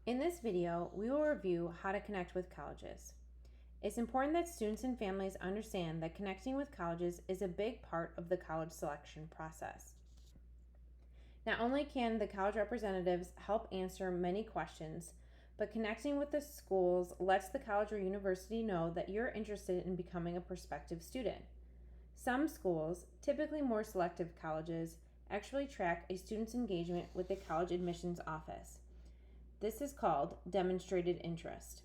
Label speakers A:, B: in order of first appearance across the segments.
A: In this video, we will review how to connect with colleges. It's important that students and families understand that connecting with colleges is a big part of the college selection process. Not only can the college representatives help answer many questions, but connecting with the schools lets the college or university know that you're interested in becoming a prospective student. Some schools, typically more selective colleges, actually track a student's engagement with the college admissions office. This is called demonstrated interest.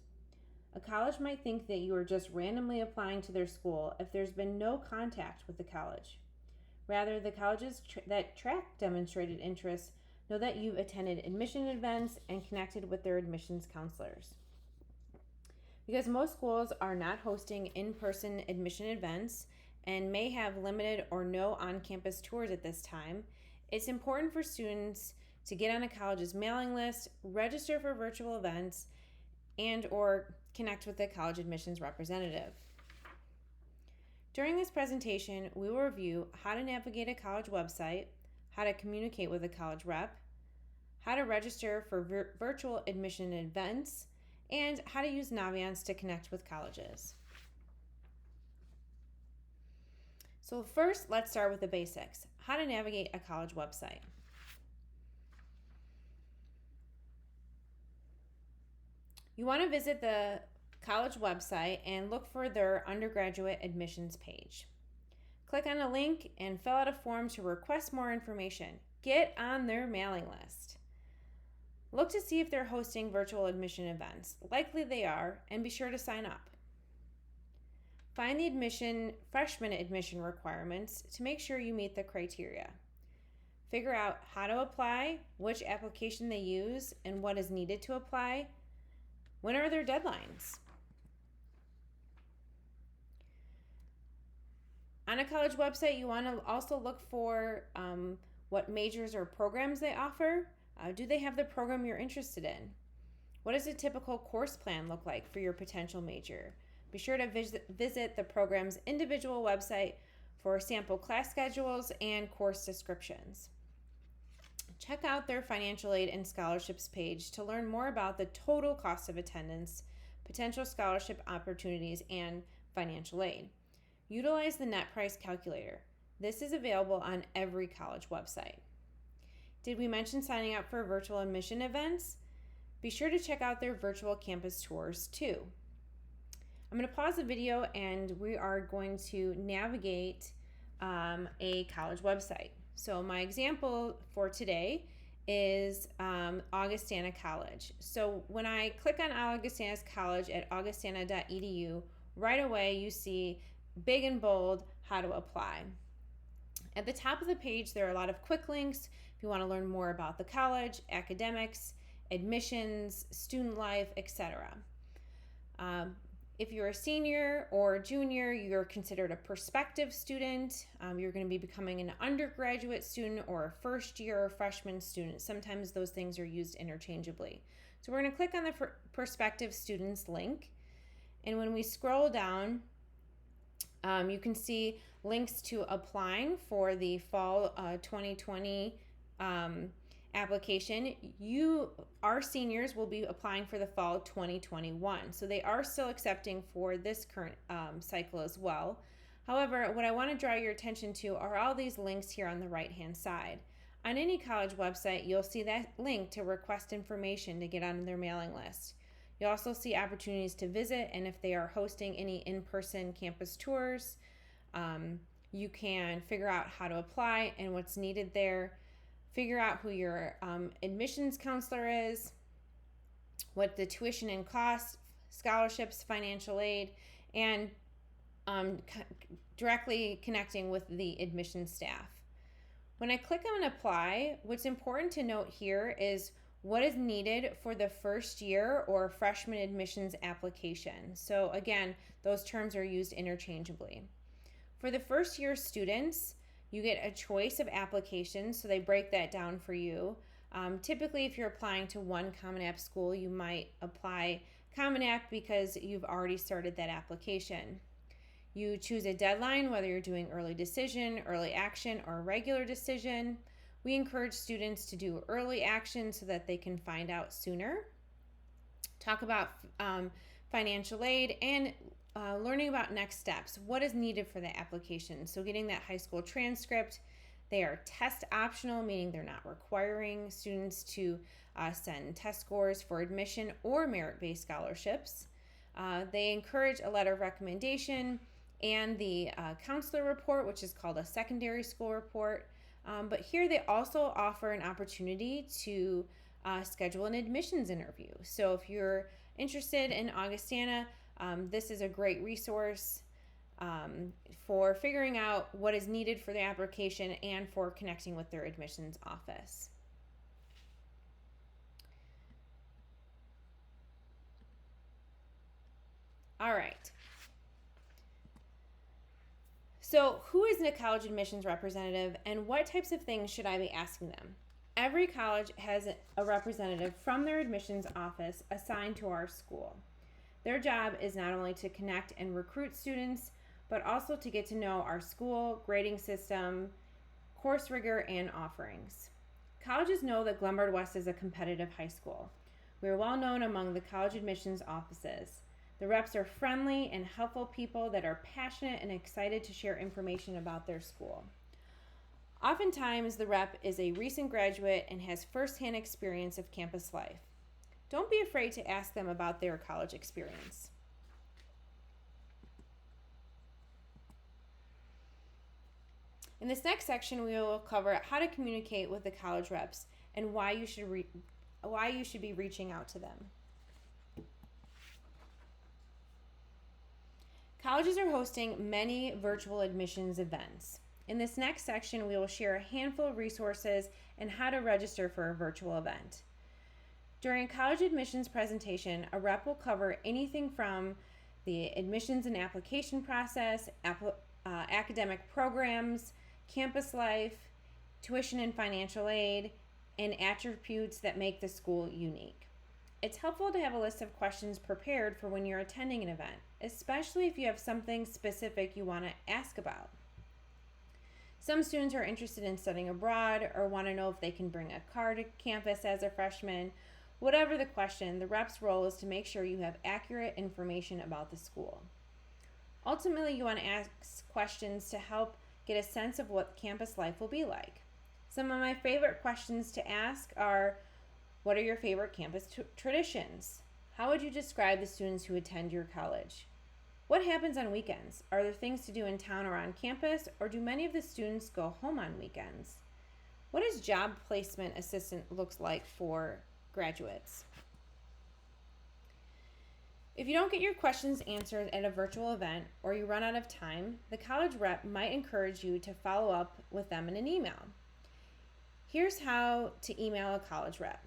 A: A college might think that you are just randomly applying to their school if there's been no contact with the college. Rather, the colleges that track demonstrated interest know that you've attended admission events and connected with their admissions counselors. Because most schools are not hosting in-person admission events and may have limited or no on-campus tours at this time, it's important for students to get on a college's mailing list, register for virtual events, and or connect with the college admissions representative. During this presentation, we will review how to navigate a college website, how to communicate with a college rep, how to register for virtual admission events, and how to use Naviance to connect with colleges. So first, let's start with the basics. How to navigate a college website. You want to visit the college website and look for their undergraduate admissions page. Click on a link and fill out a form to request more information. Get on their mailing list. Look to see if they're hosting virtual admission events. Likely they are, and be sure to sign up. Find the freshman admission requirements to make sure you meet the criteria. Figure out how to apply, which application they use, and what is needed to apply. When are their deadlines? On a college website, you want to also look for what majors or programs they offer. Do they have the program you're interested in? What does a typical course plan look like for your potential major? Be sure to visit the program's individual website for sample class schedules and course descriptions. Check out their financial aid and scholarships page to learn more about the total cost of attendance, potential scholarship opportunities, and financial aid. Utilize the net price calculator. This is available on every college website. Did we mention signing up for virtual admission events? Be sure to check out their virtual campus tours too. I'm going to pause the video and we are going to navigate a college website. So my example for today is Augustana College. So when I click on Augustana College at augustana.edu, right away you see big and bold how to apply. At the top of the page, there are a lot of quick links if you want to learn more about the college, academics, admissions, student life, etc. If you're a senior or junior, you're considered a prospective student. You're going to be becoming an undergraduate student or a first year or freshman student. Sometimes those things are used interchangeably. So we're going to click on the prospective students link. And when we scroll down, you can see links to applying for the fall 2020 application. Our seniors will be applying for the fall 2021. So they are still accepting for this current cycle as well. However, what I want to draw your attention to are all these links here on the right-hand side. On any college website, you'll see that link to request information to get on their mailing list. You'll also see opportunities to visit, and if they are hosting any in-person campus tours, you can figure out how to apply and what's needed there. Figure out who your admissions counselor is, what the tuition and cost, scholarships, financial aid, and directly connecting with the admissions staff. When I click on apply, what's important to note here is what is needed for the first year or freshman admissions application. So again, those terms are used interchangeably. For the first year students, you get a choice of applications, so they break that down for you. Typically, if you're applying to one Common App school, you might apply Common App because you've already started that application. You choose a deadline, whether you're doing early decision, early action, or regular decision. We encourage students to do early action so that they can find out sooner. talk about financial aid, and learning about next steps. What is needed for the application? So getting that high school transcript. They are test optional, meaning they're not requiring students to send test scores for admission or merit-based scholarships. They encourage a letter of recommendation and the counselor report, which is called a secondary school report. But here they also offer an opportunity to schedule an admissions interview. So if you're interested in Augustana, this is a great resource for figuring out what is needed for the application and for connecting with their admissions office. All right. So, who is a college admissions representative and what types of things should I be asking them? Every college has a representative from their admissions office assigned to our school. Their job is not only to connect and recruit students, but also to get to know our school, grading system, course rigor, and offerings. Colleges know that Glenbard West is a competitive high school. We are well known among the college admissions offices. The reps are friendly and helpful people that are passionate and excited to share information about their school. Oftentimes, the rep is a recent graduate and has firsthand experience of campus life. Don't be afraid to ask them about their college experience. In this next section, we will cover how to communicate with the college reps and why you should be reaching out to them. Colleges are hosting many virtual admissions events. In this next section, we will share a handful of resources and how to register for a virtual event. During college admissions presentation, a rep will cover anything from the admissions and application process, academic programs, campus life, tuition and financial aid, and attributes that make the school unique. It's helpful to have a list of questions prepared for when you're attending an event, especially if you have something specific you want to ask about. Some students are interested in studying abroad or want to know if they can bring a car to campus as a freshman. Whatever the question, the rep's role is to make sure you have accurate information about the school. Ultimately, you want to ask questions to help get a sense of what campus life will be like. Some of my favorite questions to ask are, what are your favorite campus traditions? How would you describe the students who attend your college? What happens on weekends? Are there things to do in town or on campus, or do many of the students go home on weekends? What does job placement assistant looks like for graduates? If you don't get your questions answered at a virtual event or you run out of time, the college rep might encourage you to follow up with them in an email. Here's how to email a college rep.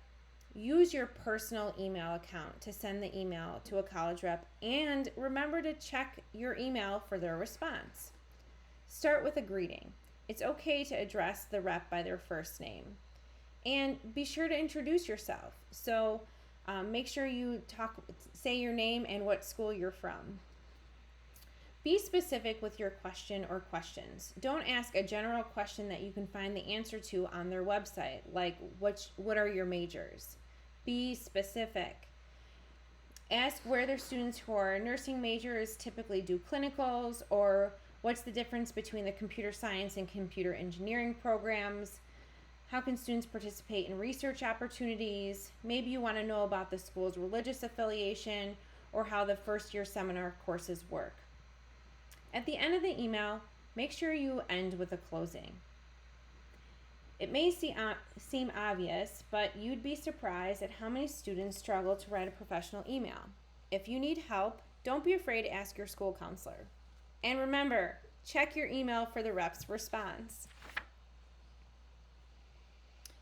A: Use your personal email account to send the email to a college rep, and remember to check your email for their response. Start with a greeting. It's okay to address the rep by their first name. And be sure to introduce yourself. So make sure you say your name and what school you're from. Be specific with your question or questions. Don't ask a general question that you can find the answer to on their website, like what are your majors? Be specific. Ask where their students who are nursing majors typically do clinicals, or what's the difference between the computer science and computer engineering programs. How can students participate in research opportunities? Maybe you want to know about the school's religious affiliation or how the first year seminar courses work. At the end of the email, make sure you end with a closing. It may seem obvious, but you'd be surprised at how many students struggle to write a professional email. If you need help, don't be afraid to ask your school counselor. And remember, check your email for the rep's response.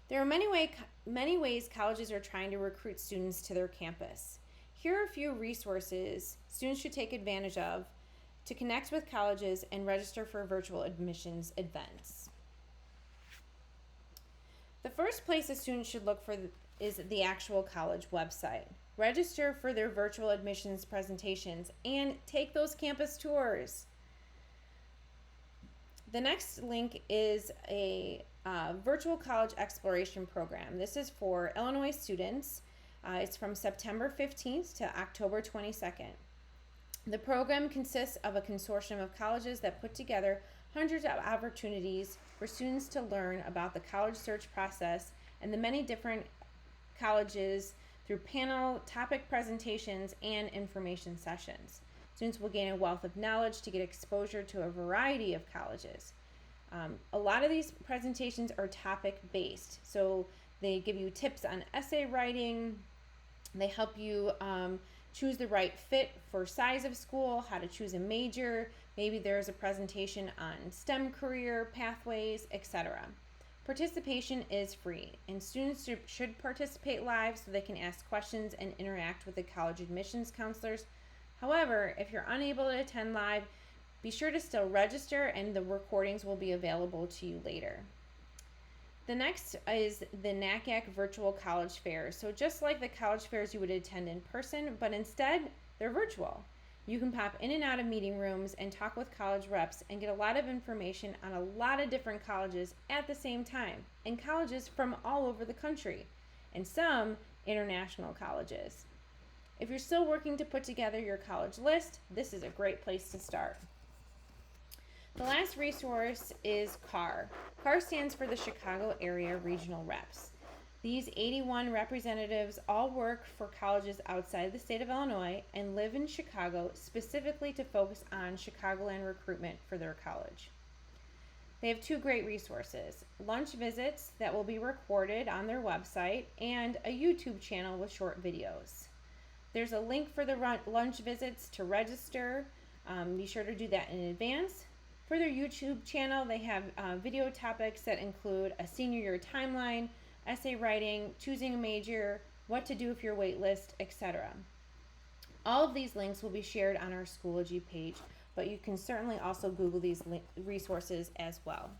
A: There are many ways colleges are trying to recruit students to their campus. Here are a few resources students should take advantage of to connect with colleges and register for virtual admissions events. The first place a student should look for is the actual college website. Register for their virtual admissions presentations and take those campus tours. The next link is a virtual college exploration program. This is for Illinois students. It's from September 15th to October 22nd. The program consists of a consortium of colleges that put together hundreds of opportunities for students to learn about the college search process and the many different colleges through panel, topic presentations, and information sessions. Students will gain a wealth of knowledge to get exposure to a variety of colleges. A lot of these presentations are topic based, so they give you tips on essay writing, they help you choose the right fit for size of school, how to choose a major, maybe there's a presentation on STEM career pathways, etc. Participation is free, and students should participate live so they can ask questions and interact with the college admissions counselors. However, if you're unable to attend live, be sure to still register, and the recordings will be available to you later. The next is the NACAC Virtual College Fair. So just like the college fairs you would attend in person, but instead they're virtual. You can pop in and out of meeting rooms and talk with college reps and get a lot of information on a lot of different colleges at the same time, and colleges from all over the country, and some international colleges. If you're still working to put together your college list, this is a great place to start. The last resource is CAR. CAR stands for the Chicago Area Regional Reps. These 81 representatives all work for colleges outside the state of Illinois and live in Chicago specifically to focus on Chicagoland recruitment for their college. They have two great resources: lunch visits that will be recorded on their website and a YouTube channel with short videos. There's a link for the lunch visits to register. Be sure to do that in advance. For their YouTube channel, they have video topics that include a senior year timeline, essay writing, choosing a major, what to do if you're waitlist, etc. All of these links will be shared on our Schoology page, but you can certainly also Google these resources as well.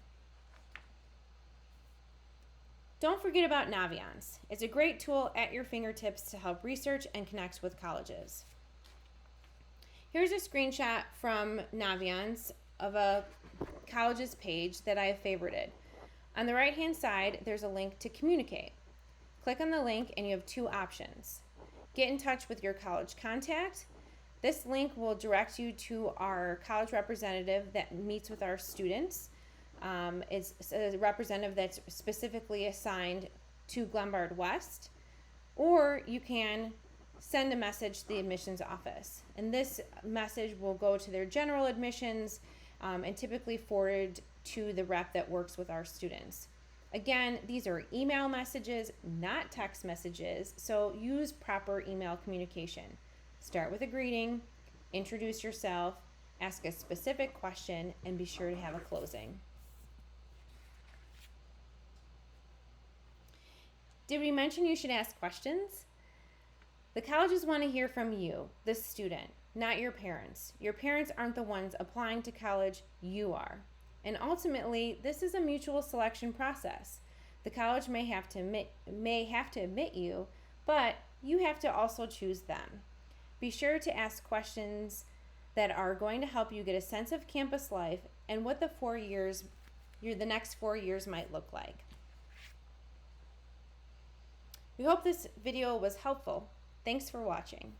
A: Don't forget about Naviance. It's a great tool at your fingertips to help research and connect with colleges. Here's a screenshot from Naviance of a college's page that I have favorited. On the right hand side, there's a link to communicate. Click on the link and you have two options. Get in touch with your college contact. This link will direct you to our college representative that meets with our students. It's a representative that's specifically assigned to Glenbard West, or you can send a message to the admissions office, and this message will go to their general admissions and typically forwarded to the rep that works with our students. Again, these are email messages, not text messages, so use proper email communication. Start with a greeting, introduce yourself, ask a specific question, and be sure to have a closing. Did we mention you should ask questions? The colleges want to hear from you, the student, not your parents. Your parents aren't the ones applying to college, you are. And ultimately, this is a mutual selection process. The college may have to admit you, but you have to also choose them. Be sure to ask questions that are going to help you get a sense of campus life and what the next 4 years might look like. We hope this video was helpful. Thanks for watching.